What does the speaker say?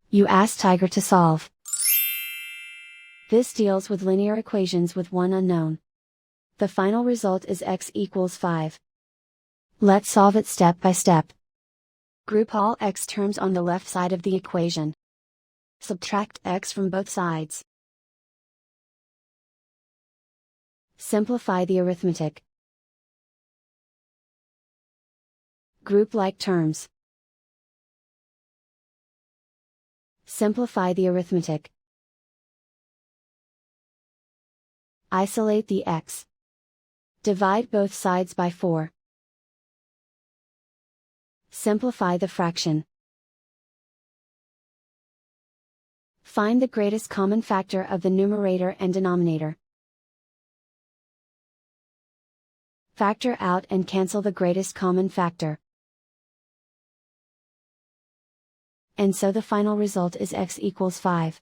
You ask Tiger to solve. This deals with linear equations with one unknown. The final result is x equals 5. Let's solve it step by step. Group all x terms on the left side of the equation. Subtract x from both sides. Simplify the arithmetic. Group like terms. Simplify the arithmetic. Isolate the x. Divide both sides by 4. Simplify the fraction. Find the greatest common factor of the numerator and denominator. Factor out and cancel the greatest common factor. And so the final result is x equals 5.